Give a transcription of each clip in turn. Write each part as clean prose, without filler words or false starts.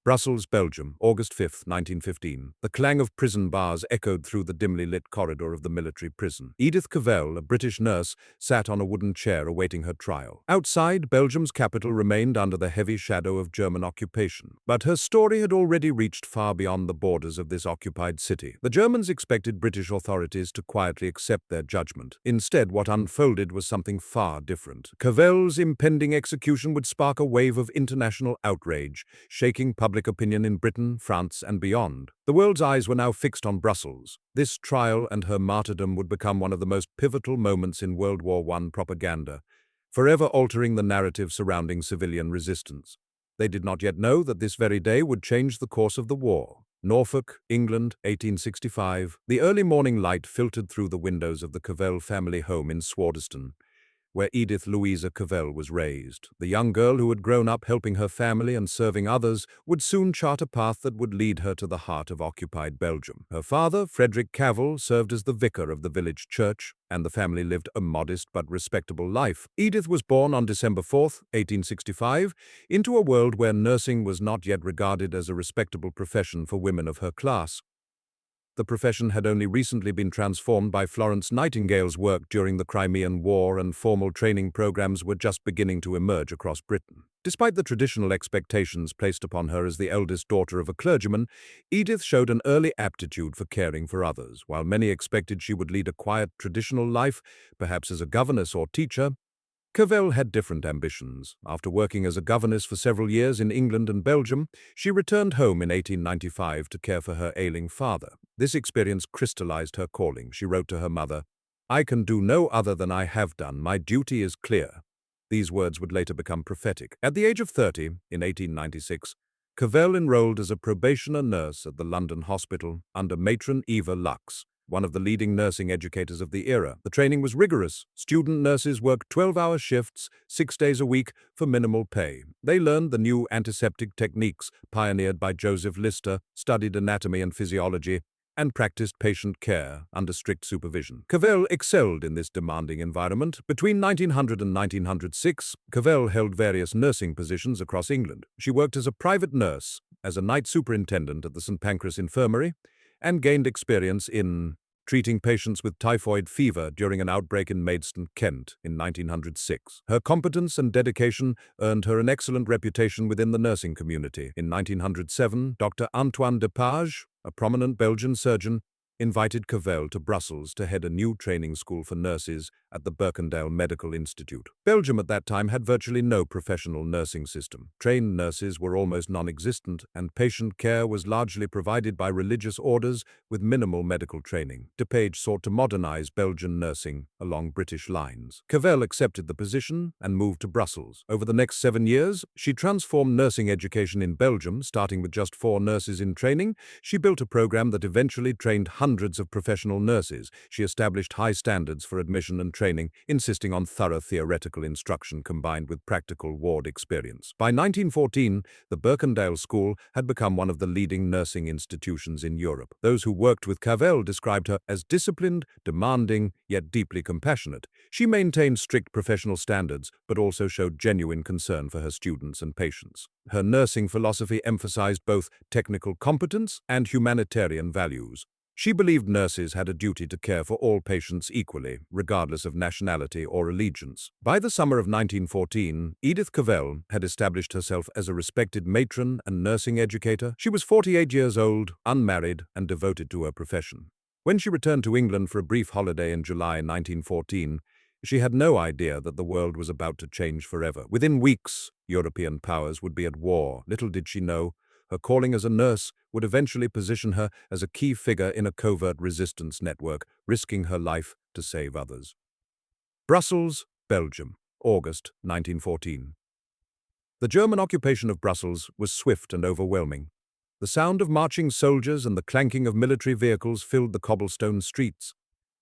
Brussels, Belgium, August 5, 1915. The clang of prison bars echoed through the dimly lit corridor of the military prison. Edith Cavell, a British nurse, sat on a wooden chair awaiting her trial. Outside, Belgium's capital remained under the heavy shadow of German occupation. But her story had already reached far beyond the borders of this occupied city. The Germans expected British authorities to quietly accept their judgment. Instead, what unfolded was something far different. Cavell's impending execution would spark a wave of international outrage, shaking public opinion in Britain, France, and beyond. The world's eyes were now fixed on Brussels. This trial and her martyrdom would become one of the most pivotal moments in World War I propaganda, forever altering the narrative surrounding civilian resistance. They did not yet know that this very day would change the course of the war. Norfolk, England, 1865. The early morning light filtered through the windows of the Cavell family home in Swardeston, where Edith Louisa Cavell was raised. The young girl who had grown up helping her family and serving others would soon chart a path that would lead her to the heart of occupied Belgium. Her father, Frederick Cavell, served as the vicar of the village church, and the family lived a modest but respectable life. Edith was born on December 4, 1865, into a world where nursing was not yet regarded as a respectable profession for women of her class. The profession had only recently been transformed by Florence Nightingale's work during the Crimean War, and formal training programs were just beginning to emerge across Britain. Despite the traditional expectations placed upon her as the eldest daughter of a clergyman, Edith showed an early aptitude for caring for others. While many expected she would lead a quiet, traditional life, perhaps as a governess or teacher, Cavell had different ambitions. After working as a governess for several years in England and Belgium, she returned home in 1895 to care for her ailing father. This experience crystallized her calling. She wrote to her mother, "I can do no other than I have done. My duty is clear." These words would later become prophetic. At the age of 30, in 1896, Cavell enrolled as a probationer nurse at the London hospital under matron Eva Lux, one of the leading nursing educators of the era. The training was rigorous. Student nurses worked 12-hour shifts, 6 days a week, for minimal pay. They learned the new antiseptic techniques pioneered by Joseph Lister, studied anatomy and physiology, and practiced patient care under strict supervision. Cavell excelled in this demanding environment. Between 1900 and 1906, Cavell held various nursing positions across England. She worked as a private nurse, as a night superintendent at the St. Pancras Infirmary, and gained experience in treating patients with typhoid fever during an outbreak in Maidstone, Kent, in 1906. Her competence and dedication earned her an excellent reputation within the nursing community. In 1907, Dr. Antoine Depage, a prominent Belgian surgeon, invited Cavell to Brussels to head a new training school for nurses at the Berkendale Medical Institute. Belgium at that time had virtually no professional nursing system. Trained nurses were almost non-existent, and patient care was largely provided by religious orders with minimal medical training. Depage sought to modernize Belgian nursing along British lines. Cavell accepted the position and moved to Brussels. Over the next 7 years, she transformed nursing education in Belgium. Starting with just 4 nurses in training, she built a program that eventually trained hundreds of professional nurses. She established high standards for admission and training, insisting on thorough theoretical instruction combined with practical ward experience. By 1914, the Berkendale School had become one of the leading nursing institutions in Europe. Those who worked with Cavell described her as disciplined, demanding, yet deeply compassionate. She maintained strict professional standards, but also showed genuine concern for her students and patients. Her nursing philosophy emphasized both technical competence and humanitarian values. She believed nurses had a duty to care for all patients equally, regardless of nationality or allegiance. By the summer of 1914, Edith Cavell had established herself as a respected matron and nursing educator. She was 48 years old, unmarried, and devoted to her profession. When she returned to England for a brief holiday in July 1914, she had no idea that the world was about to change forever. Within weeks, European powers would be at war. Little did she know, her calling as a nurse would eventually position her as a key figure in a covert resistance network, risking her life to save others. Brussels, Belgium, August 1914. The German occupation of Brussels was swift and overwhelming. The sound of marching soldiers and the clanking of military vehicles filled the cobblestone streets.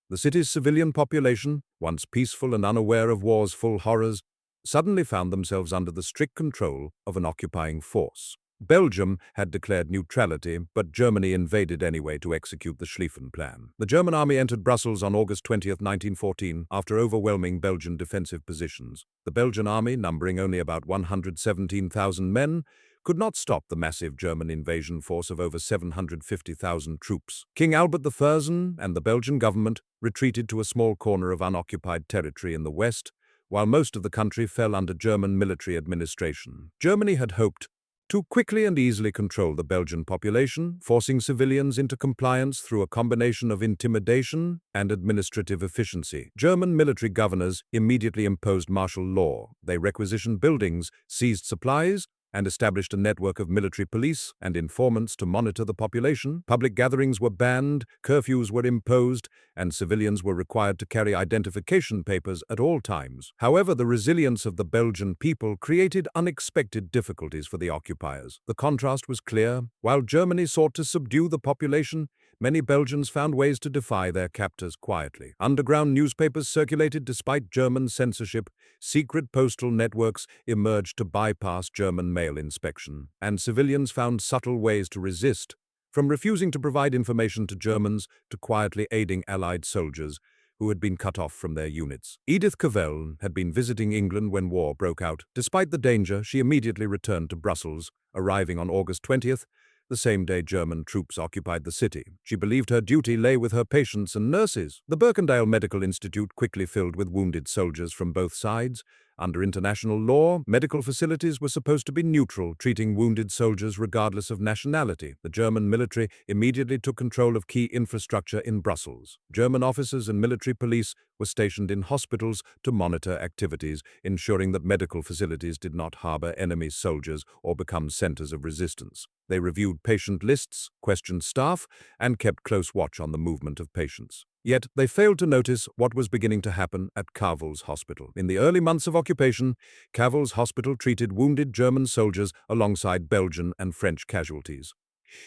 The city's civilian population, once peaceful and unaware of war's full horrors, suddenly found themselves under the strict control of an occupying force. Belgium had declared neutrality, but Germany invaded anyway to execute the Schlieffen Plan. The German army entered Brussels on August 20, 1914, after overwhelming Belgian defensive positions. The Belgian army, numbering only about 117,000 men, could not stop the massive German invasion force of over 750,000 troops. King Albert I and the Belgian government retreated to a small corner of unoccupied territory in the west, while most of the country fell under German military administration. Germany had hoped to quickly and easily control the Belgian population, forcing civilians into compliance through a combination of intimidation and administrative efficiency. German military governors immediately imposed martial law. They requisitioned buildings, seized supplies, and established a network of military police and informants to monitor the population. Public gatherings were banned, curfews were imposed, and civilians were required to carry identification papers at all times. However, the resilience of the Belgian people created unexpected difficulties for the occupiers. The contrast was clear. While Germany sought to subdue the population, many Belgians found ways to defy their captors quietly. Underground newspapers circulated despite German censorship, secret postal networks emerged to bypass German mail inspection, and civilians found subtle ways to resist, from refusing to provide information to Germans to quietly aiding Allied soldiers who had been cut off from their units. Edith Cavell had been visiting England when war broke out. Despite the danger, she immediately returned to Brussels, arriving on August 20th, the same day German troops occupied the city. She believed her duty lay with her patients and nurses. The Birkendale Medical Institute quickly filled with wounded soldiers from both sides. Under international law, medical facilities were supposed to be neutral, treating wounded soldiers regardless of nationality. The German military immediately took control of key infrastructure in Brussels. German officers and military police were stationed in hospitals to monitor activities, ensuring that medical facilities did not harbor enemy soldiers or become centers of resistance. They reviewed patient lists, questioned staff, and kept close watch on the movement of patients. Yet they failed to notice what was beginning to happen at Cavell's hospital. In the early months of occupation, Cavell's hospital treated wounded German soldiers alongside Belgian and French casualties.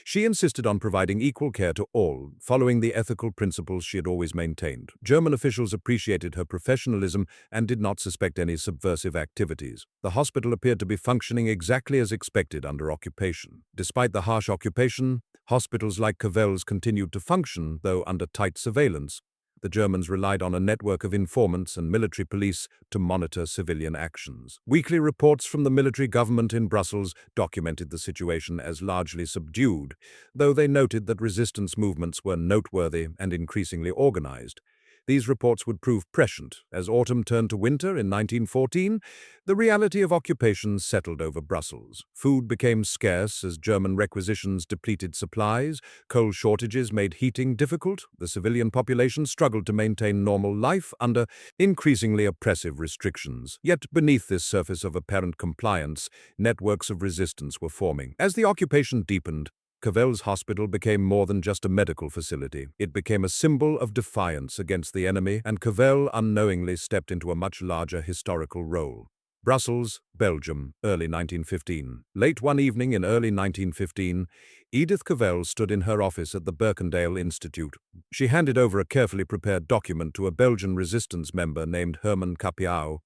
She insisted on providing equal care to all, following the ethical principles she had always maintained. German officials appreciated her professionalism and did not suspect any subversive activities. The hospital appeared to be functioning exactly as expected under occupation. Despite the harsh occupation, hospitals like Cavell's continued to function, though under tight surveillance. The Germans relied on a network of informants and military police to monitor civilian actions. Weekly reports from the military government in Brussels documented the situation as largely subdued, though they noted that resistance movements were noteworthy and increasingly organized. These reports would prove prescient. As autumn turned to winter in 1914, the reality of occupation settled over Brussels. Food became scarce as German requisitions depleted supplies, coal shortages made heating difficult, the civilian population struggled to maintain normal life under increasingly oppressive restrictions. Yet beneath this surface of apparent compliance, networks of resistance were forming. As the occupation deepened, Cavell's hospital became more than just a medical facility. It became a symbol of defiance against the enemy, and Cavell unknowingly stepped into a much larger historical role. Brussels, Belgium, early 1915. Late one evening in early 1915, Edith Cavell stood in her office at the Birkendale Institute. She handed over a carefully prepared document to a Belgian resistance member named Herman Capiau,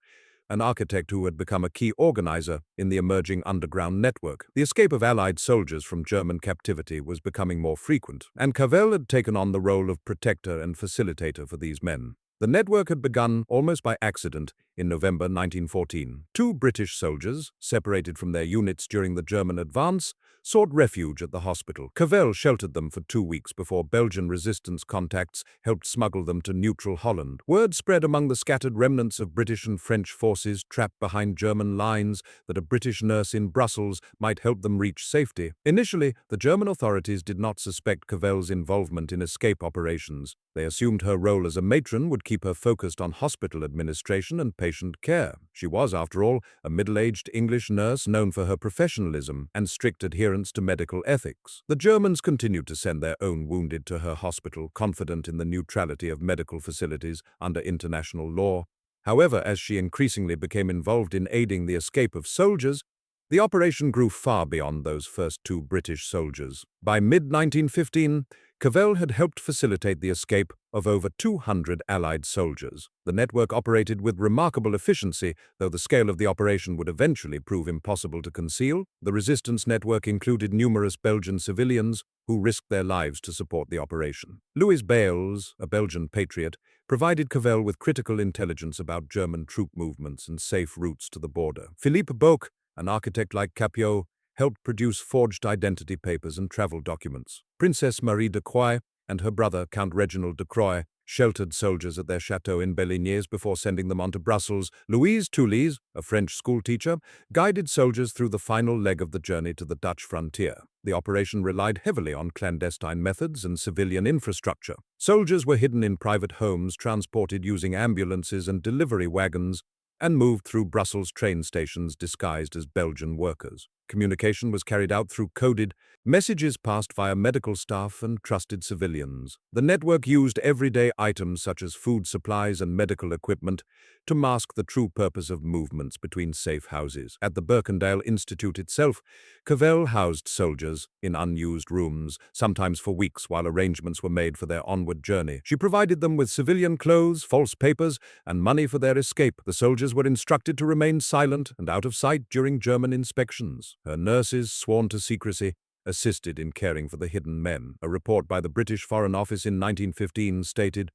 an architect who had become a key organizer in the emerging underground network. The escape of Allied soldiers from German captivity was becoming more frequent, and Cavell had taken on the role of protector and facilitator for these men. The network had begun almost by accident in November 1914. Two British soldiers, separated from their units during the German advance, sought refuge at the hospital. Cavell sheltered them for 2 weeks before Belgian resistance contacts helped smuggle them to neutral Holland. Word spread among the scattered remnants of British and French forces trapped behind German lines that a British nurse in Brussels might help them reach safety. Initially, the German authorities did not suspect Cavell's involvement in escape operations. They assumed her role as a matron would keep her focused on hospital administration and patient care. She was, after all, a middle-aged English nurse known for her professionalism and strict adherence to medical ethics. The Germans continued to send their own wounded to her hospital, confident in the neutrality of medical facilities under international law. However, as she increasingly became involved in aiding the escape of soldiers, the operation grew far beyond those first two British soldiers. By mid-1915, Cavell had helped facilitate the escape of over 200 Allied soldiers. The network operated with remarkable efficiency, though the scale of the operation would eventually prove impossible to conceal. The resistance network included numerous Belgian civilians who risked their lives to support the operation. Louis Bales, a Belgian patriot, provided Cavell with critical intelligence about German troop movements and safe routes to the border. Philippe Boeck, an architect like Capiau, helped produce forged identity papers and travel documents. Princess Marie de Croix and her brother, Count Reginald de Croix, sheltered soldiers at their chateau in Bellignes before sending them on to Brussels. Louise Toulis, a French schoolteacher, guided soldiers through the final leg of the journey to the Dutch frontier. The operation relied heavily on clandestine methods and civilian infrastructure. Soldiers were hidden in private homes, transported using ambulances and delivery wagons, and moved through Brussels train stations disguised as Belgian workers. Communication was carried out through coded messages passed via medical staff and trusted civilians. The network used everyday items such as food supplies and medical equipment to mask the true purpose of movements between safe houses. At the Birkendale Institute itself, Cavell housed soldiers in unused rooms, sometimes for weeks while arrangements were made for their onward journey. She provided them with civilian clothes, false papers, and money for their escape. The soldiers were instructed to remain silent and out of sight during German inspections. Her nurses, sworn to secrecy, assisted in caring for the hidden men. A report by the British Foreign Office in 1915 stated,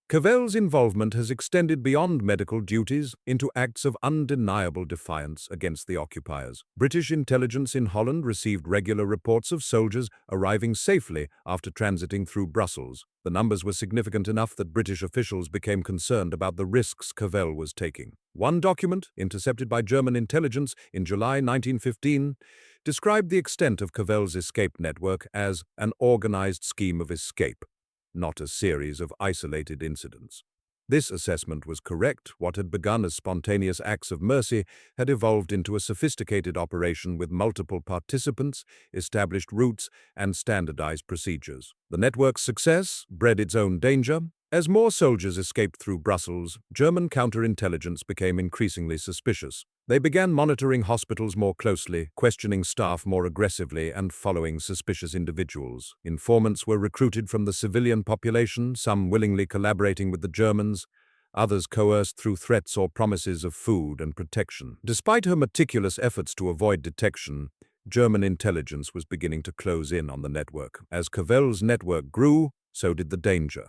Cavell's involvement has extended beyond medical duties into acts of undeniable defiance against the occupiers. British intelligence in Holland received regular reports of soldiers arriving safely after transiting through Brussels. The numbers were significant enough that British officials became concerned about the risks Cavell was taking. One document, intercepted by German intelligence in July 1915, described the extent of Cavell's escape network as an organized scheme of escape, not a series of isolated incidents. This assessment was correct. What had begun as spontaneous acts of mercy had evolved into a sophisticated operation with multiple participants, established routes, and standardized procedures. The network's success bred its own danger. As more soldiers escaped through Brussels, German counterintelligence became increasingly suspicious. They began monitoring hospitals more closely, questioning staff more aggressively, and following suspicious individuals. Informants were recruited from the civilian population, some willingly collaborating with the Germans, others coerced through threats or promises of food and protection. Despite her meticulous efforts to avoid detection, German intelligence was beginning to close in on the network. As Cavell's network grew, so did the danger.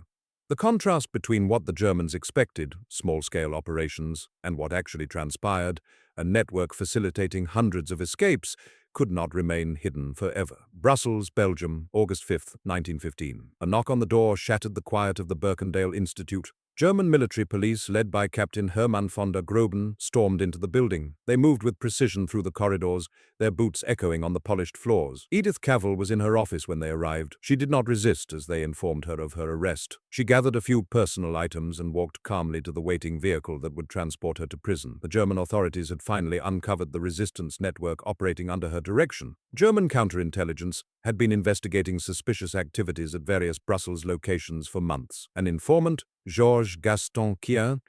The contrast between what the Germans expected, small-scale operations, and what actually transpired, a network facilitating hundreds of escapes, could not remain hidden forever. Brussels, Belgium, August 5, 1915. A knock on the door shattered the quiet of the Birkendale Institute. German military police, led by Captain Hermann von der Groben, stormed into the building. They moved with precision through the corridors, their boots echoing on the polished floors. Edith Cavell was in her office when they arrived. She did not resist as they informed her of her arrest. She gathered a few personal items and walked calmly to the waiting vehicle that would transport her to prison. The German authorities had finally uncovered the resistance network operating under her direction. German counterintelligence had been investigating suspicious activities at various Brussels locations for months. An informant, Georges Gaston Quien,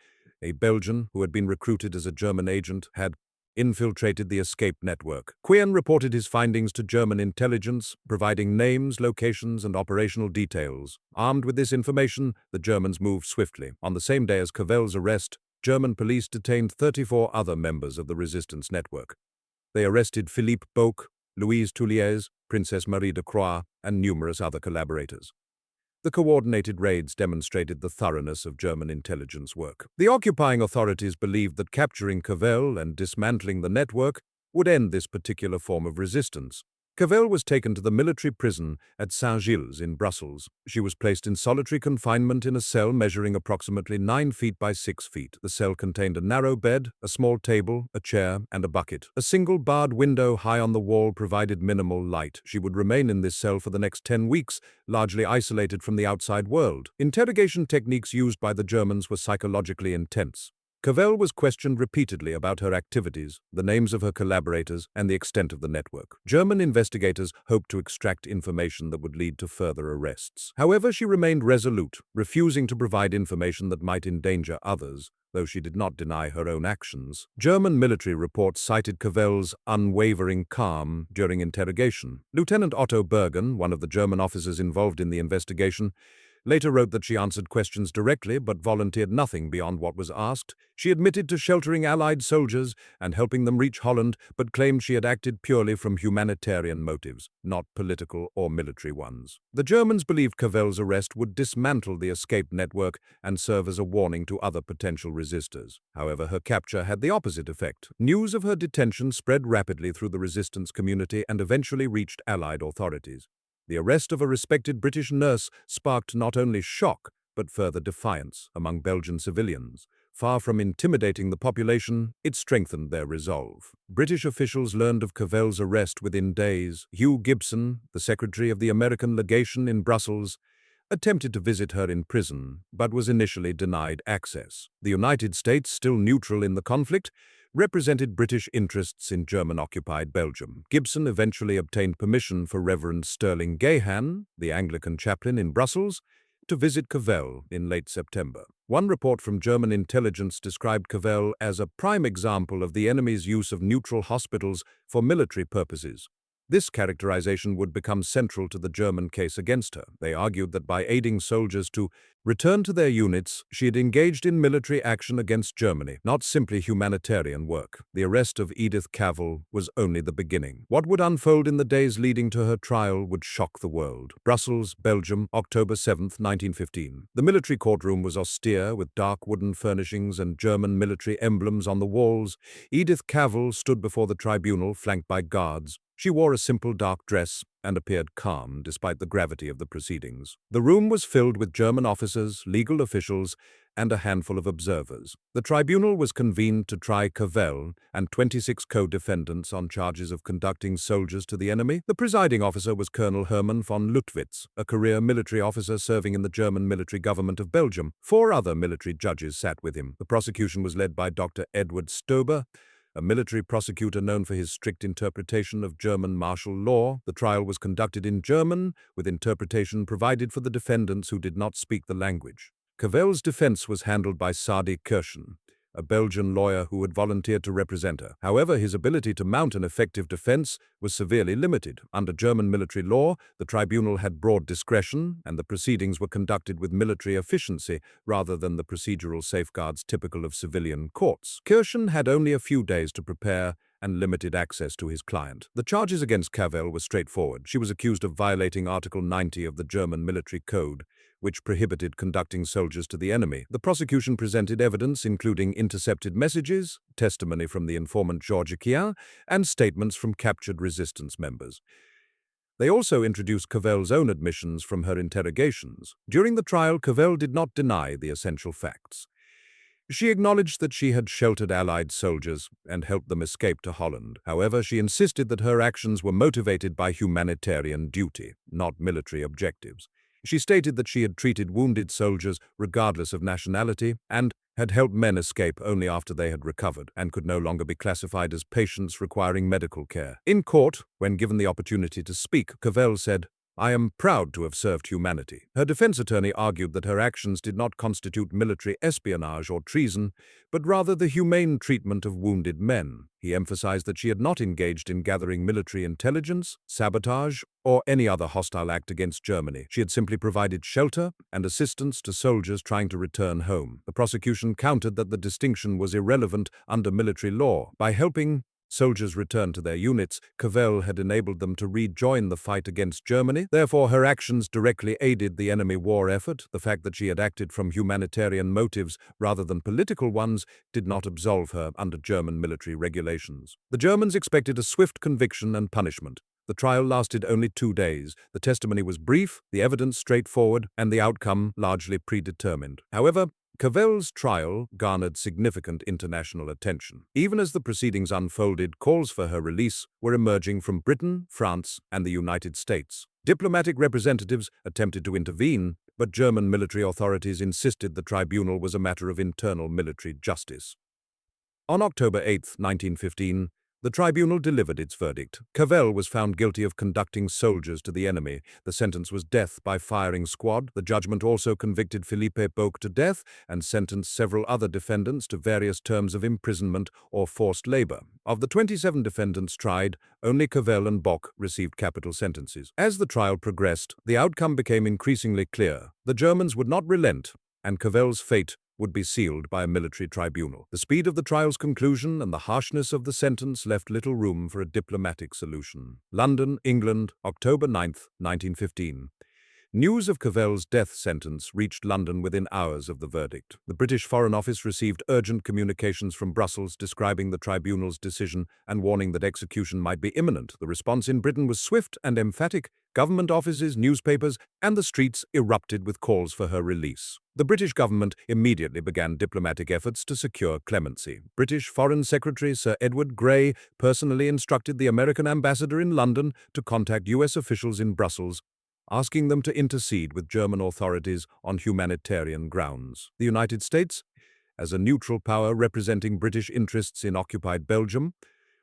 a Belgian who had been recruited as a German agent, had infiltrated the escape network. Quien reported his findings to German intelligence, providing names, locations, and operational details. Armed with this information, the Germans moved swiftly. On the same day as Cavell's arrest, German police detained 34 other members of the resistance network. They arrested Philippe Boeck, Louise Toulis, Princess Marie de Croix, and numerous other collaborators. The coordinated raids demonstrated the thoroughness of German intelligence work. The occupying authorities believed that capturing Cavell and dismantling the network would end this particular form of resistance. Cavell was taken to the military prison at Saint-Gilles in Brussels. She was placed in solitary confinement in a cell measuring approximately 9 feet by 6 feet. The cell contained a narrow bed, a small table, a chair, and a bucket. A single barred window high on the wall provided minimal light. She would remain in this cell for the next 10 weeks, largely isolated from the outside world. Interrogation techniques used by the Germans were psychologically intense. Cavell was questioned repeatedly about her activities, the names of her collaborators, and the extent of the network. German investigators hoped to extract information that would lead to further arrests. However, she remained resolute, refusing to provide information that might endanger others, though she did not deny her own actions. German military reports cited Cavell's unwavering calm during interrogation. Lieutenant Otto Bergen, one of the German officers involved in the investigation, later wrote that she answered questions directly but volunteered nothing beyond what was asked. She admitted to sheltering Allied soldiers and helping them reach Holland, but claimed she had acted purely from humanitarian motives, not political or military ones. The Germans believed Cavell's arrest would dismantle the escape network and serve as a warning to other potential resistors. However, her capture had the opposite effect. News of her detention spread rapidly through the resistance community and eventually reached Allied authorities. The arrest of a respected British nurse sparked not only shock, but further defiance among Belgian civilians. Far from intimidating the population, it strengthened their resolve. British officials learned of Cavell's arrest within days. Hugh Gibson, the secretary of the American legation in Brussels, attempted to visit her in prison, but was initially denied access. The United States, still neutral in the conflict, represented British interests in German-occupied Belgium. Gibson eventually obtained permission for Reverend Sterling Gahan, the Anglican chaplain in Brussels, to visit Cavell in late September. One report from German intelligence described Cavell as a prime example of the enemy's use of neutral hospitals for military purposes. This characterization would become central to the German case against her. They argued that by aiding soldiers to return to their units, she had engaged in military action against Germany, not simply humanitarian work. The arrest of Edith Cavell was only the beginning. What would unfold in the days leading to her trial would shock the world. Brussels, Belgium, October 7, 1915. The military courtroom was austere, with dark wooden furnishings and German military emblems on the walls. Edith Cavell stood before the tribunal, flanked by guards. She wore a simple dark dress and appeared calm despite the gravity of the proceedings. The room was filled with German officers, legal officials, and a handful of observers. The tribunal was convened to try Cavell and 26 co-defendants on charges of conducting soldiers to the enemy. The presiding officer was Colonel Hermann von Luttwitz, a career military officer serving in the German military government of Belgium. 4 other military judges sat with him. The prosecution was led by Dr. Edward Stober, a military prosecutor known for his strict interpretation of German martial law. The trial was conducted in German, with interpretation provided for the defendants who did not speak the language. Cavell's defense was handled by Sadi Kirschen, a Belgian lawyer who had volunteered to represent her. However, his ability to mount an effective defense was severely limited. Under German military law, the tribunal had broad discretion, and the proceedings were conducted with military efficiency rather than the procedural safeguards typical of civilian courts. Kirschen had only a few days to prepare and limited access to his client. The charges against Cavell were straightforward. She was accused of violating Article 90 of the German Military Code, which prohibited conducting soldiers to the enemy. The prosecution presented evidence including intercepted messages, testimony from the informant Georges Kian, and statements from captured resistance members. They also introduced Cavell's own admissions from her interrogations. During the trial, Cavell did not deny the essential facts. She acknowledged that she had sheltered Allied soldiers and helped them escape to Holland. However, she insisted that her actions were motivated by humanitarian duty, not military objectives. She stated that she had treated wounded soldiers regardless of nationality and had helped men escape only after they had recovered and could no longer be classified as patients requiring medical care. In court, when given the opportunity to speak, Cavell said, "I am proud to have served humanity." Her defense attorney argued that her actions did not constitute military espionage or treason, but rather the humane treatment of wounded men. He emphasized that she had not engaged in gathering military intelligence, sabotage, or any other hostile act against Germany. She had simply provided shelter and assistance to soldiers trying to return home. The prosecution countered that the distinction was irrelevant under military law. By helping soldiers return to their units, Cavell had enabled them to rejoin the fight against Germany. Therefore, her actions directly aided the enemy war effort. The fact that she had acted from humanitarian motives rather than political ones did not absolve her under German military regulations. The Germans expected a swift conviction and punishment. The trial lasted only 2 days. The testimony was brief, the evidence straightforward, and the outcome largely predetermined. However, Cavell's trial garnered significant international attention. Even as the proceedings unfolded, calls for her release were emerging from Britain, France, and the United States. Diplomatic representatives attempted to intervene, but German military authorities insisted the tribunal was a matter of internal military justice. On October 8, 1915, The tribunal delivered its verdict. Cavell was found guilty of conducting soldiers to the enemy. The sentence was death by firing squad. The judgment also convicted Philippe Boque to death and sentenced several other defendants to various terms of imprisonment or forced labor. Of the 27 defendants tried, only Cavell and Boque received capital sentences. As the trial progressed, the outcome became increasingly clear. The Germans would not relent, and Cavell's fate would be sealed by a military tribunal. The speed of the trial's conclusion and the harshness of the sentence left little room for a diplomatic solution. London, England, October 9, 1915. News of Cavell's death sentence reached London within hours of the verdict. The British Foreign Office received urgent communications from Brussels describing the tribunal's decision and warning that execution might be imminent. The response in Britain was swift and emphatic. Government offices, newspapers, and the streets erupted with calls for her release. The British government immediately began diplomatic efforts to secure clemency. British Foreign Secretary Sir Edward Grey personally instructed the American ambassador in London to contact US officials in Brussels, asking them to intercede with German authorities on humanitarian grounds. The United States, as a neutral power representing British interests in occupied Belgium,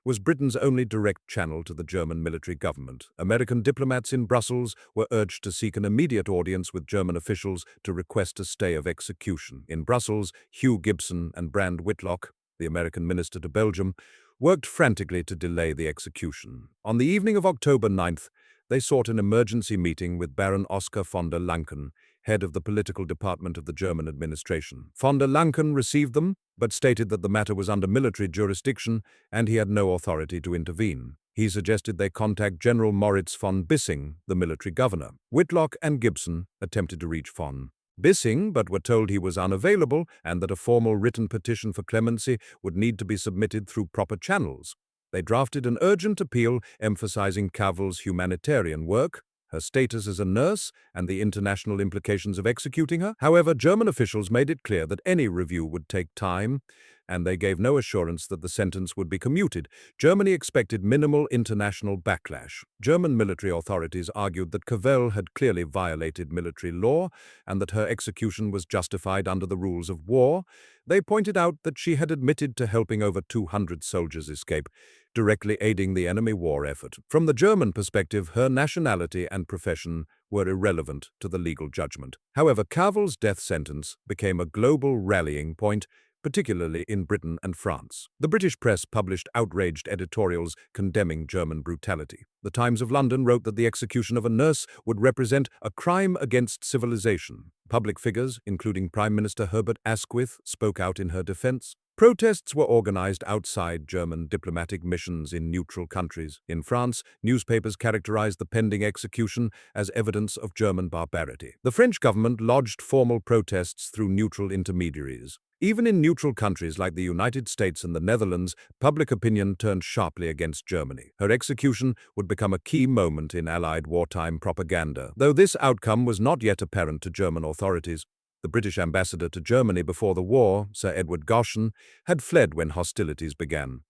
was Britain's only direct channel to the German military government. American diplomats in Brussels were urged to seek an immediate audience with German officials to request a stay of execution. In Brussels, Hugh Gibson and Brand Whitlock, the American minister to Belgium, worked frantically to delay the execution. On the evening of October 9th, they sought an emergency meeting with Baron Oskar von der Lancken, head of the political department of the German administration. Von der Lancken received them, but stated that the matter was under military jurisdiction and he had no authority to intervene. He suggested they contact General Moritz von Bissing, the military governor. Whitlock and Gibson attempted to reach von Bissing, but were told he was unavailable and that a formal written petition for clemency would need to be submitted through proper channels. They drafted an urgent appeal emphasizing Cavell's humanitarian work, her status as a nurse, and the international implications of executing her. However, German officials made it clear that any review would take time, and they gave no assurance that the sentence would be commuted. Germany expected minimal international backlash. German military authorities argued that Cavell had clearly violated military law and that her execution was justified under the rules of war. They pointed out that she had admitted to helping over 200 soldiers escape, directly aiding the enemy war effort. From the German perspective, her nationality and profession were irrelevant to the legal judgment. However, Cavell's death sentence became a global rallying point, particularly in Britain and France. The British press published outraged editorials condemning German brutality. The Times of London wrote that the execution of a nurse would represent a crime against civilization. Public figures, including Prime Minister Herbert Asquith, spoke out in her defense. Protests were organized outside German diplomatic missions in neutral countries. In France, newspapers characterized the pending execution as evidence of German barbarity. The French government lodged formal protests through neutral intermediaries. Even in neutral countries like the United States and the Netherlands, public opinion turned sharply against Germany. Her execution would become a key moment in Allied wartime propaganda. Though this outcome was not yet apparent to German authorities, the British ambassador to Germany before the war, Sir Edward Goschen, had fled when hostilities began.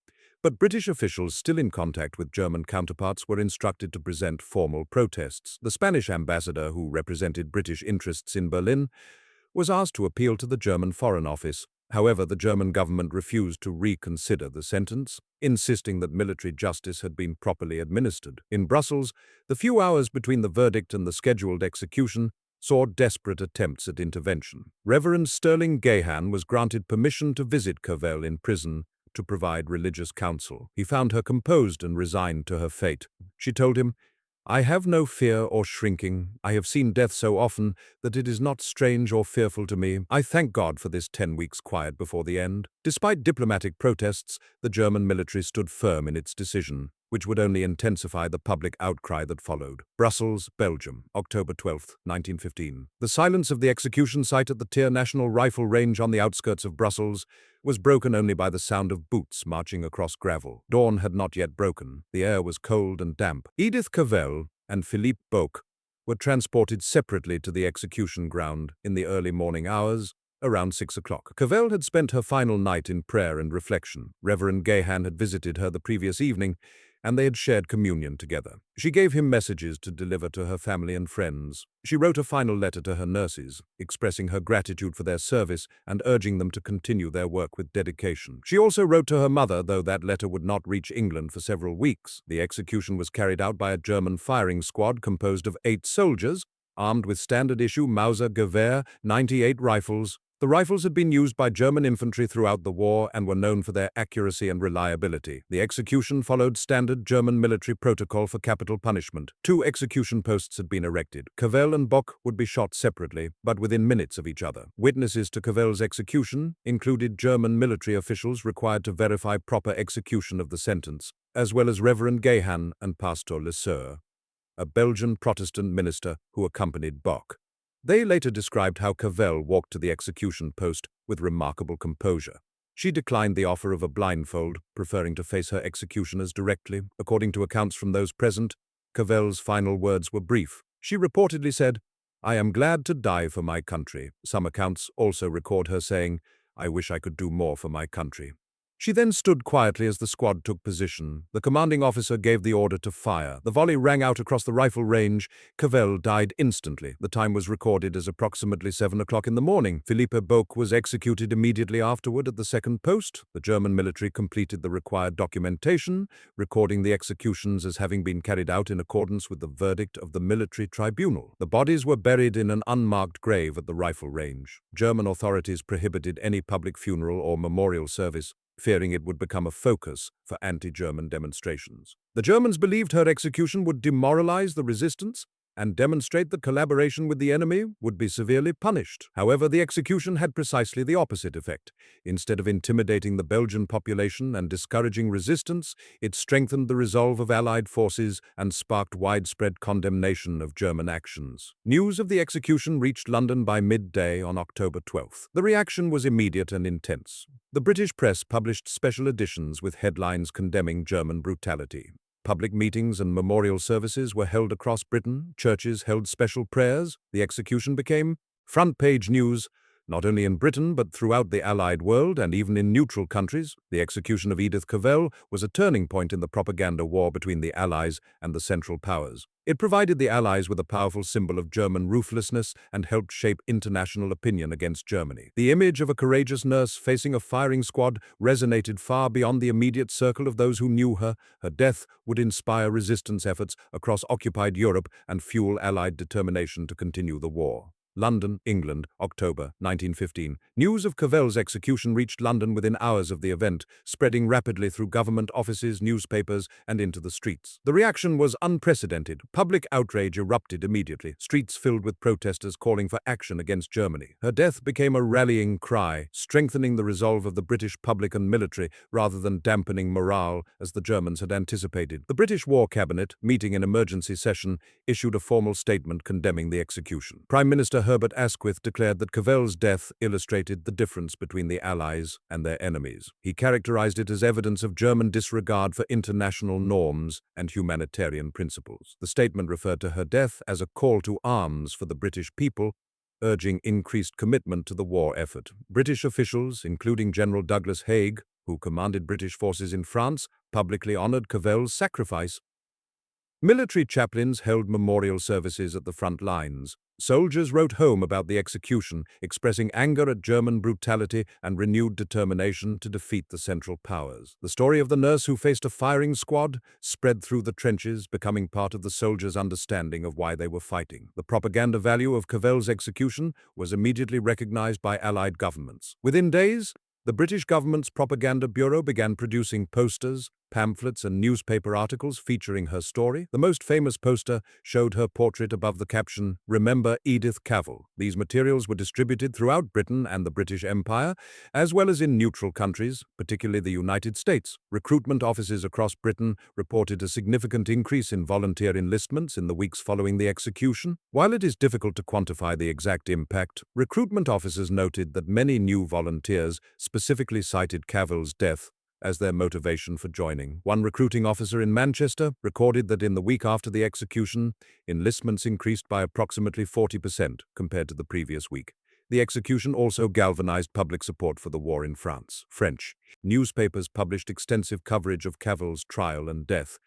But British officials still in contact with German counterparts were instructed to present formal protests. The Spanish ambassador, who represented British interests in Berlin, was asked to appeal to the German Foreign Office. However, the German government refused to reconsider the sentence, insisting that military justice had been properly administered. In Brussels, the few hours between the verdict and the scheduled execution saw desperate attempts at intervention. Reverend Sterling Gahan was granted permission to visit Cavell in prison to provide religious counsel. He found her composed and resigned to her fate. She told him, "I have no fear or shrinking. I have seen death so often that it is not strange or fearful to me. I thank God for this 10 weeks' quiet before the end." Despite diplomatic protests, the German military stood firm in its decision, which would only intensify the public outcry that followed. Brussels, Belgium, October 12, 1915. The silence of the execution site at the Thiers National Rifle Range on the outskirts of Brussels was broken only by the sound of boots marching across gravel. Dawn had not yet broken. The air was cold and damp. Edith Cavell and Philippe Boque were transported separately to the execution ground in the early morning hours, around 6 o'clock. Cavell had spent her final night in prayer and reflection. Reverend Gahan had visited her the previous evening, and they had shared communion together. She gave him messages to deliver to her family and friends. She wrote a final letter to her nurses, expressing her gratitude for their service and urging them to continue their work with dedication. She also wrote to her mother, though that letter would not reach England for several weeks. The execution was carried out by a German firing squad composed of 8 soldiers, armed with standard-issue Mauser Gewehr 98 rifles. The rifles had been used by German infantry throughout the war and were known for their accuracy and reliability. The execution followed standard German military protocol for capital punishment. 2 execution posts had been erected. Cavell and Bock would be shot separately, but within minutes of each other. Witnesses to Cavell's execution included German military officials required to verify proper execution of the sentence, as well as Reverend Gahan and Pastor Leseur, a Belgian Protestant minister who accompanied Bock. They later described how Cavell walked to the execution post with remarkable composure. She declined the offer of a blindfold, preferring to face her executioners directly. According to accounts from those present, Cavell's final words were brief. She reportedly said, "I am glad to die for my country." Some accounts also record her saying, "I wish I could do more for my country." She then stood quietly as the squad took position. The commanding officer gave the order to fire. The volley rang out across the rifle range. Cavell died instantly. The time was recorded as approximately 7 o'clock in the morning. Philippe Bock was executed immediately afterward at the second post. The German military completed the required documentation, recording the executions as having been carried out in accordance with the verdict of the military tribunal. The bodies were buried in an unmarked grave at the rifle range. German authorities prohibited any public funeral or memorial service, fearing it would become a focus for anti-German demonstrations. The Germans believed her execution would demoralize the resistance and demonstrate that collaboration with the enemy would be severely punished. However, the execution had precisely the opposite effect. Instead of intimidating the Belgian population and discouraging resistance, it strengthened the resolve of Allied forces and sparked widespread condemnation of German actions. News of the execution reached London by midday on October 12th. The reaction was immediate and intense. The British press published special editions with headlines condemning German brutality. Public meetings and memorial services were held across Britain. Churches held special prayers. The execution became front-page news, not only in Britain but throughout the Allied world and even in neutral countries. The execution of Edith Cavell was a turning point in the propaganda war between the Allies and the Central Powers. It provided the Allies with a powerful symbol of German ruthlessness and helped shape international opinion against Germany. The image of a courageous nurse facing a firing squad resonated far beyond the immediate circle of those who knew her. Her death would inspire resistance efforts across occupied Europe and fuel Allied determination to continue the war. London, England, October 1915. News of Cavell's execution reached London within hours of the event, spreading rapidly through government offices, newspapers, and into the streets. The reaction was unprecedented. Public outrage erupted immediately, streets filled with protesters calling for action against Germany. Her death became a rallying cry, strengthening the resolve of the British public and military rather than dampening morale as the Germans had anticipated. The British War Cabinet, meeting in emergency session, issued a formal statement condemning the execution. Prime Minister Herbert Asquith declared that Cavell's death illustrated the difference between the Allies and their enemies. He characterized it as evidence of German disregard for international norms and humanitarian principles. The statement referred to her death as a call to arms for the British people, urging increased commitment to the war effort. British officials, including General Douglas Haig, who commanded British forces in France, publicly honored Cavell's sacrifice. Military chaplains held memorial services at the front lines. Soldiers wrote home about the execution, expressing anger at German brutality and renewed determination to defeat the Central Powers. The story of the nurse who faced a firing squad spread through the trenches, becoming part of the soldiers' understanding of why they were fighting. The propaganda value of Cavell's execution was immediately recognized by Allied governments. Within days, the British government's propaganda bureau began producing posters, pamphlets, and newspaper articles featuring her story. The most famous poster showed her portrait above the caption, "Remember Edith Cavell." These materials were distributed throughout Britain and the British Empire, as well as in neutral countries, particularly the United States. Recruitment offices across Britain reported a significant increase in volunteer enlistments in the weeks following the execution. While it is difficult to quantify the exact impact, recruitment officers noted that many new volunteers specifically cited Cavell's death as their motivation for joining. One recruiting officer in Manchester recorded that in the week after the execution, enlistments increased by approximately 40% compared to the previous week. The execution also galvanized public support for the war in France. French newspapers published extensive coverage of Cavell's trial and death,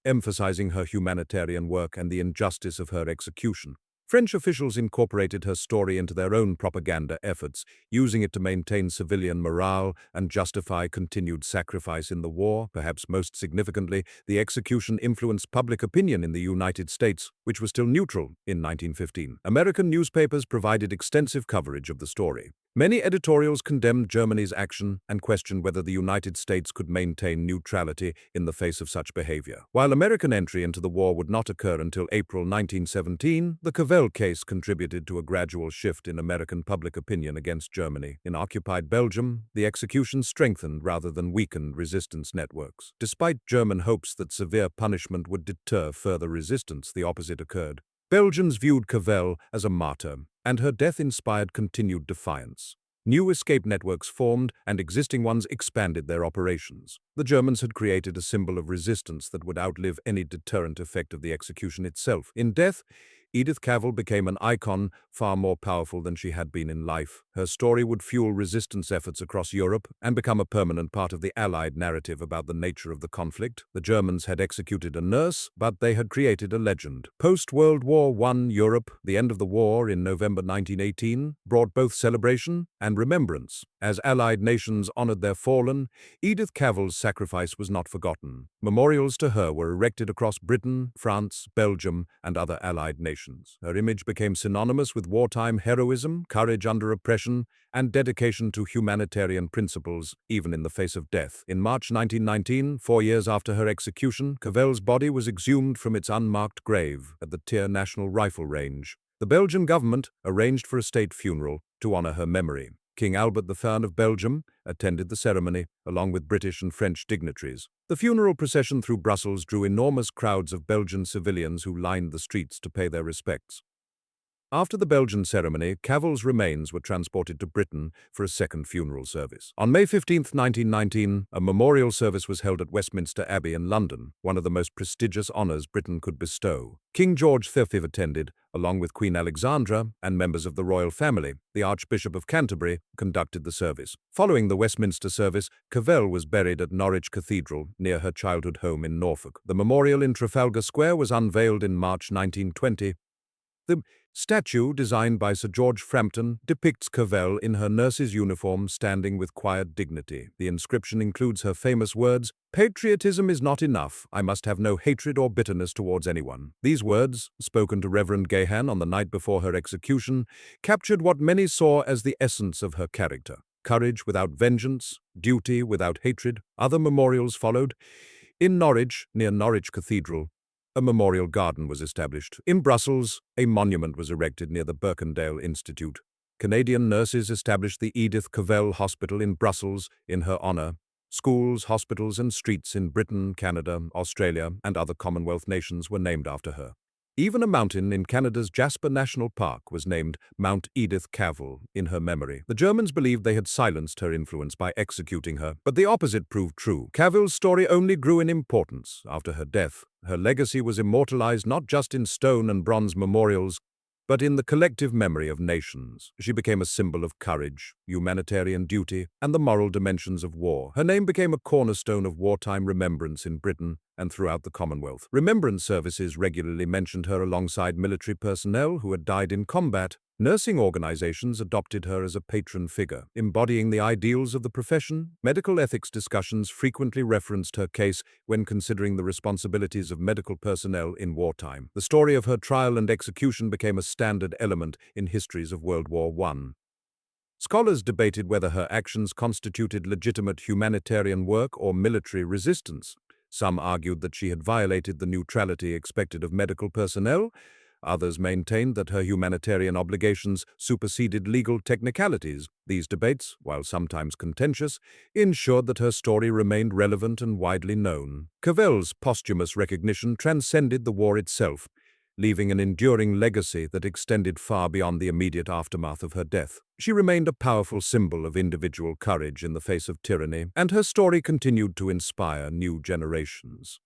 emphasizing her humanitarian work and the injustice of her execution. French officials incorporated her story into their own propaganda efforts, using it to maintain civilian morale and justify continued sacrifice in the war. Perhaps most significantly, the execution influenced public opinion in the United States, which was still neutral in 1915. American newspapers provided extensive coverage of the story. Many editorials condemned Germany's action and questioned whether the United States could maintain neutrality in the face of such behavior. While American entry into the war would not occur until April 1917, the Cavell case contributed to a gradual shift in American public opinion against Germany. In occupied Belgium, the execution strengthened rather than weakened resistance networks. Despite German hopes that severe punishment would deter further resistance, the opposite occurred. Belgians viewed Cavell as a martyr, and her death inspired continued defiance. New escape networks formed, and existing ones expanded their operations. The Germans had created a symbol of resistance that would outlive any deterrent effect of the execution itself. In death, Edith Cavell became an icon far more powerful than she had been in life. Her story would fuel resistance efforts across Europe and become a permanent part of the Allied narrative about the nature of the conflict. The Germans had executed a nurse, but they had created a legend. Post-World War I Europe, the end of the war in November 1918, brought both celebration and remembrance. As Allied nations honored their fallen, Edith Cavell's sacrifice was not forgotten. Memorials to her were erected across Britain, France, Belgium, and other Allied nations. Her image became synonymous with wartime heroism, courage under oppression, and dedication to humanitarian principles, even in the face of death. In March 1919, 4 years after her execution, Cavell's body was exhumed from its unmarked grave at the Tyr National Rifle Range. The Belgian government arranged for a state funeral to honor her memory. King Albert III of Belgium attended the ceremony, along with British and French dignitaries. The funeral procession through Brussels drew enormous crowds of Belgian civilians who lined the streets to pay their respects. After the Belgian ceremony, Cavell's remains were transported to Britain for a second funeral service. On May 15, 1919, a memorial service was held at Westminster Abbey in London, one of the most prestigious honors Britain could bestow. King George V attended, along with Queen Alexandra and members of the royal family. The Archbishop of Canterbury conducted the service. Following the Westminster service, Cavell was buried at Norwich Cathedral, near her childhood home in Norfolk. The memorial in Trafalgar Square was unveiled in March 1920. The statue, designed by Sir George Frampton, depicts Cavell in her nurse's uniform standing with quiet dignity. The inscription includes her famous words, "Patriotism is not enough. I must have no hatred or bitterness towards anyone." These words, spoken to Reverend Gahan on the night before her execution, captured what many saw as the essence of her character: courage without vengeance, duty without hatred. Other memorials followed. In Norwich, near Norwich Cathedral, a memorial garden was established. In Brussels, a monument was erected near the Birkendale Institute. Canadian nurses established the Edith Cavell Hospital in Brussels in her honor. Schools, hospitals, and streets in Britain, Canada, Australia, and other Commonwealth nations were named after her. Even a mountain in Canada's Jasper National Park was named Mount Edith Cavell in her memory. The Germans believed they had silenced her influence by executing her, but the opposite proved true. Cavell's story only grew in importance after her death. Her legacy was immortalized not just in stone and bronze memorials, but in the collective memory of nations. She became a symbol of courage, humanitarian duty, and the moral dimensions of war. Her name became a cornerstone of wartime remembrance in Britain and throughout the Commonwealth. Remembrance services regularly mentioned her alongside military personnel who had died in combat. Nursing organizations adopted her as a patron figure, embodying the ideals of the profession. Medical ethics discussions frequently referenced her case when considering the responsibilities of medical personnel in wartime. The story of her trial and execution became a standard element in histories of World War I. Scholars debated whether her actions constituted legitimate humanitarian work or military resistance. Some argued that she had violated the neutrality expected of medical personnel. Others maintained that her humanitarian obligations superseded legal technicalities. These debates, while sometimes contentious, ensured that her story remained relevant and widely known. Cavell's posthumous recognition transcended the war itself, leaving an enduring legacy that extended far beyond the immediate aftermath of her death. She remained a powerful symbol of individual courage in the face of tyranny, and her story continued to inspire new generations.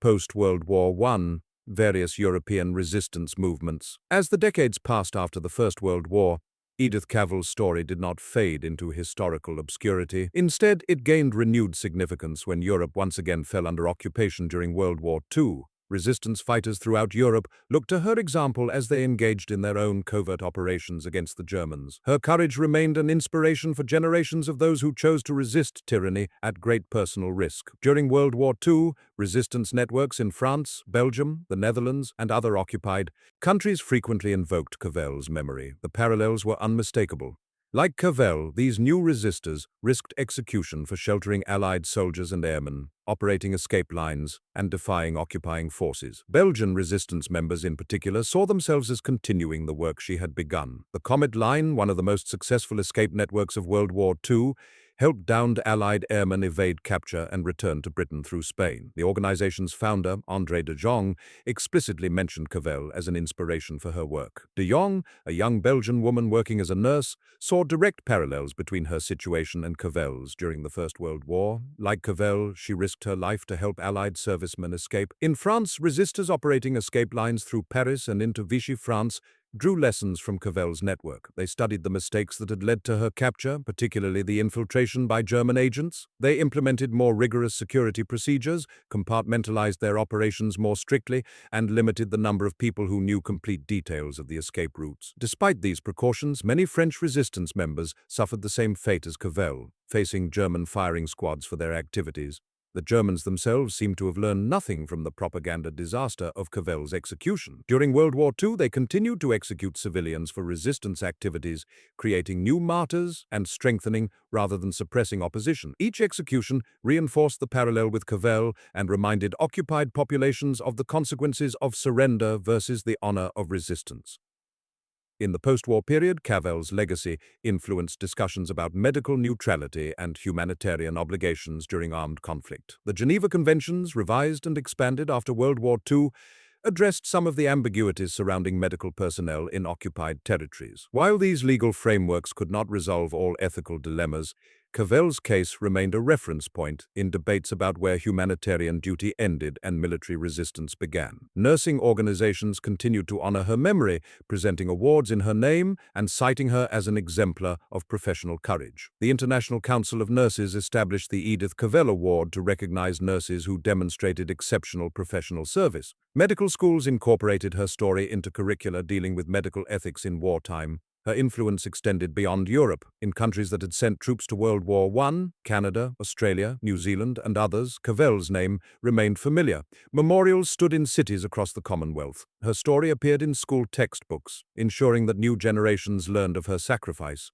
Post-World War I, various European resistance movements. As the decades passed after the First World War, Edith Cavell's story did not fade into historical obscurity. Instead, it gained renewed significance when Europe once again fell under occupation during World War II. Resistance fighters throughout Europe looked to her example as they engaged in their own covert operations against the Germans. Her courage remained an inspiration for generations of those who chose to resist tyranny at great personal risk. During World War II, resistance networks in France, Belgium, the Netherlands, and other occupied countries frequently invoked Cavell's memory. The parallels were unmistakable. Like Cavell, these new resistors risked execution for sheltering Allied soldiers and airmen, operating escape lines, and defying occupying forces. Belgian resistance members in particular saw themselves as continuing the work she had begun. The Comet Line, one of the most successful escape networks of World War II, helped downed Allied airmen evade capture and return to Britain through Spain. The organization's founder, André de Jong, explicitly mentioned Cavell as an inspiration for her work. De Jong, a young Belgian woman working as a nurse, saw direct parallels between her situation and Cavell's during the First World War. Like Cavell, she risked her life to help Allied servicemen escape. In France, resistors operating escape lines through Paris and into Vichy France drew lessons from Cavell's network. They studied the mistakes that had led to her capture, particularly the infiltration by German agents. They implemented more rigorous security procedures, compartmentalized their operations more strictly, and limited the number of people who knew complete details of the escape routes. Despite these precautions, many French resistance members suffered the same fate as Cavell, facing German firing squads for their activities. The Germans themselves seem to have learned nothing from the propaganda disaster of Cavell's execution. During World War II, they continued to execute civilians for resistance activities, creating new martyrs and strengthening rather than suppressing opposition. Each execution reinforced the parallel with Cavell and reminded occupied populations of the consequences of surrender versus the honor of resistance. In the post-war period, Cavell's legacy influenced discussions about medical neutrality and humanitarian obligations during armed conflict. The Geneva Conventions, revised and expanded after World War II, addressed some of the ambiguities surrounding medical personnel in occupied territories. While these legal frameworks could not resolve all ethical dilemmas, Cavell's case remained a reference point in debates about where humanitarian duty ended and military resistance began. Nursing organizations continued to honor her memory, presenting awards in her name and citing her as an exemplar of professional courage. The International Council of Nurses established the Edith Cavell Award to recognize nurses who demonstrated exceptional professional service. Medical schools incorporated her story into curricula dealing with medical ethics in wartime. Her influence extended beyond Europe. In countries that had sent troops to World War I, Canada, Australia, New Zealand, and others, Cavell's name remained familiar. Memorials stood in cities across the Commonwealth. Her story appeared in school textbooks, ensuring that new generations learned of her sacrifice.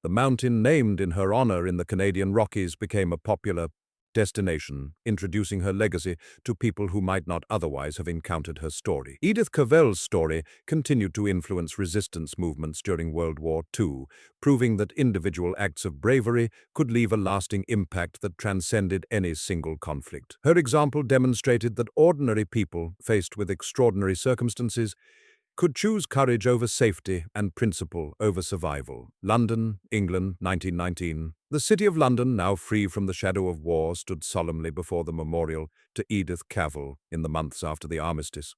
The mountain named in her honor in the Canadian Rockies became a popular destination, introducing her legacy to people who might not otherwise have encountered her story. Edith Cavell's story continued to influence resistance movements during World War II, proving that individual acts of bravery could leave a lasting impact that transcended any single conflict. Her example demonstrated that ordinary people, faced with extraordinary circumstances, could choose courage over safety and principle over survival. London, England, 1919. The city of London, now free from the shadow of war, stood solemnly before the memorial to Edith Cavell in the months after the armistice.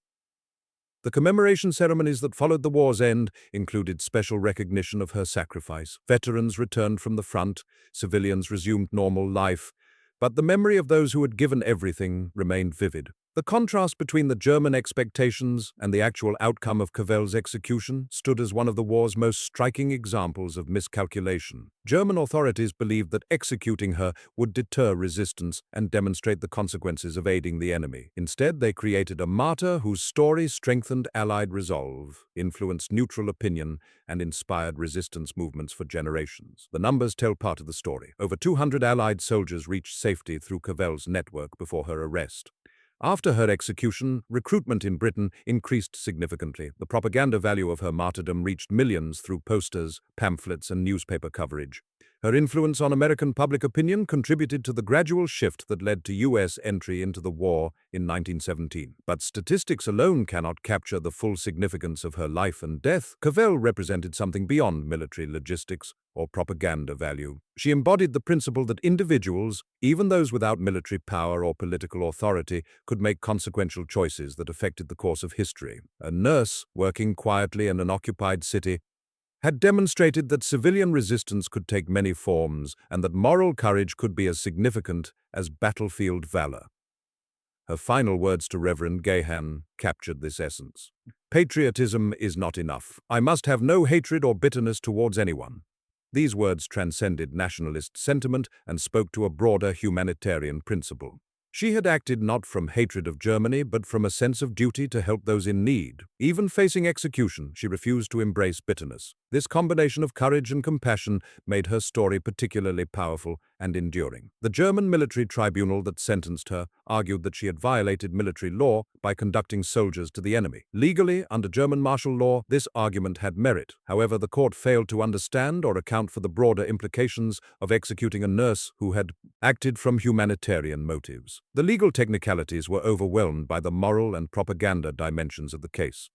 The commemoration ceremonies that followed the war's end included special recognition of her sacrifice. Veterans returned from the front, civilians resumed normal life, but the memory of those who had given everything remained vivid. The contrast between the German expectations and the actual outcome of Cavell's execution stood as one of the war's most striking examples of miscalculation. German authorities believed that executing her would deter resistance and demonstrate the consequences of aiding the enemy. Instead, they created a martyr whose story strengthened Allied resolve, influenced neutral opinion, and inspired resistance movements for generations. The numbers tell part of the story. Over 200 Allied soldiers reached safety through Cavell's network before her arrest. After her execution, recruitment in Britain increased significantly. The propaganda value of her martyrdom reached millions through posters, pamphlets, and newspaper coverage. Her influence on American public opinion contributed to the gradual shift that led to U.S. entry into the war in 1917. But statistics alone cannot capture the full significance of her life and death. Cavell represented something beyond military logistics or propaganda value. She embodied the principle that individuals, even those without military power or political authority, could make consequential choices that affected the course of history. A nurse, working quietly in an occupied city, had demonstrated that civilian resistance could take many forms and that moral courage could be as significant as battlefield valor. Her final words to Reverend Gahan captured this essence. Patriotism is not enough. I must have no hatred or bitterness towards anyone. These words transcended nationalist sentiment and spoke to a broader humanitarian principle. She had acted not from hatred of Germany, but from a sense of duty to help those in need. Even facing execution, she refused to embrace bitterness. This combination of courage and compassion made her story particularly powerful and enduring. The German military tribunal that sentenced her argued that she had violated military law by conducting soldiers to the enemy. Legally, under German martial law, this argument had merit. However, the court failed to understand or account for the broader implications of executing a nurse who had acted from humanitarian motives. The legal technicalities were overwhelmed by the moral and propaganda dimensions of the case.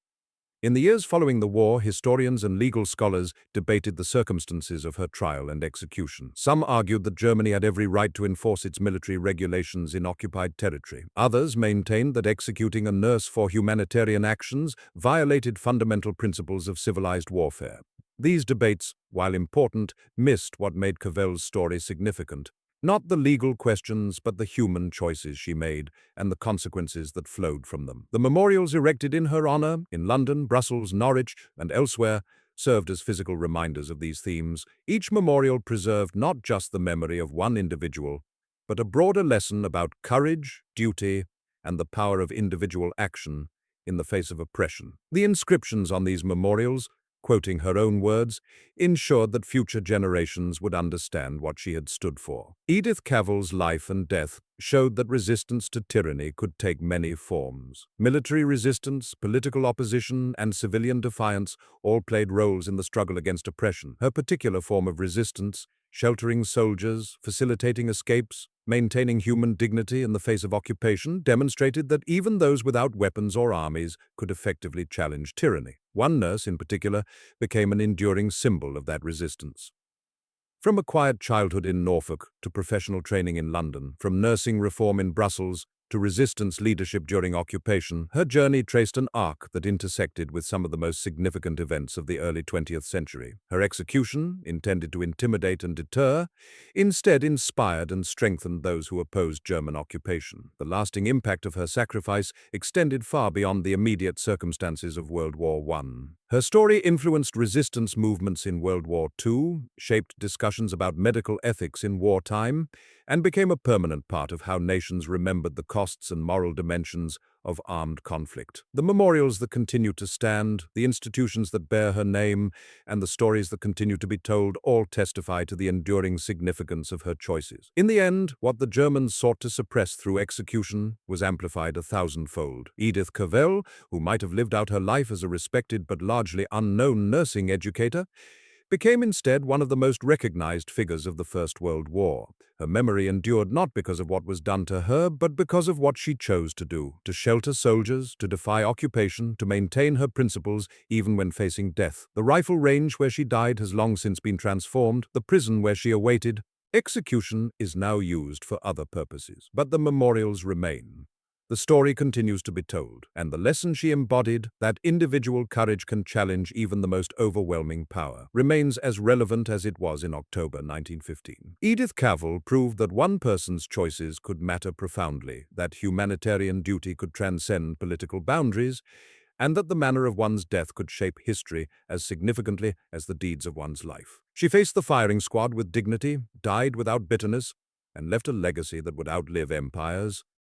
In the years following the war, historians and legal scholars debated the circumstances of her trial and execution. Some argued that Germany had every right to enforce its military regulations in occupied territory. Others maintained that executing a nurse for humanitarian actions violated fundamental principles of civilized warfare. These debates, while important, missed what made Cavell's story significant. Not the legal questions, but the human choices she made and the consequences that flowed from them. The memorials erected in her honor in London, Brussels, Norwich, and elsewhere served as physical reminders of these themes. Each memorial preserved not just the memory of one individual, but a broader lesson about courage, duty, and the power of individual action in the face of oppression. The inscriptions on these memorials, quoting her own words, ensured that future generations would understand what she had stood for. Edith Cavell's life and death showed that resistance to tyranny could take many forms. Military resistance, political opposition, and civilian defiance all played roles in the struggle against oppression. Her particular form of resistance, sheltering soldiers, facilitating escapes, maintaining human dignity in the face of occupation, demonstrated that even those without weapons or armies could effectively challenge tyranny. One nurse, in particular, became an enduring symbol of that resistance. From a quiet childhood in Norfolk to professional training in London, from nursing reform in Brussels to resistance leadership during occupation, her journey traced an arc that intersected with some of the most significant events of the early 20th century. Her execution, intended to intimidate and deter, instead inspired and strengthened those who opposed German occupation. The lasting impact of her sacrifice extended far beyond the immediate circumstances of World War I. Her story influenced resistance movements in World War II, shaped discussions about medical ethics in wartime, and became a permanent part of how nations remembered the costs and moral dimensions of armed conflict. The memorials that continue to stand, the institutions that bear her name, and the stories that continue to be told all testify to the enduring significance of her choices. In the end, what the Germans sought to suppress through execution was amplified 1,000-fold. Edith Cavell, who might have lived out her life as a respected but largely unknown nursing educator, became instead one of the most recognized figures of the First World War. Her memory endured not because of what was done to her, but because of what she chose to do: to shelter soldiers, to defy occupation, to maintain her principles even when facing death. The rifle range where she died has long since been transformed. The prison where she awaited execution is now used for other purposes, but the memorials remain. The story continues to be told, and the lesson she embodied, that individual courage can challenge even the most overwhelming power, remains as relevant as it was in October 1915. Edith Cavell proved that one person's choices could matter profoundly, that humanitarian duty could transcend political boundaries, and that the manner of one's death could shape history as significantly as the deeds of one's life. She faced the firing squad with dignity, died without bitterness, and left a legacy that would outlive empires.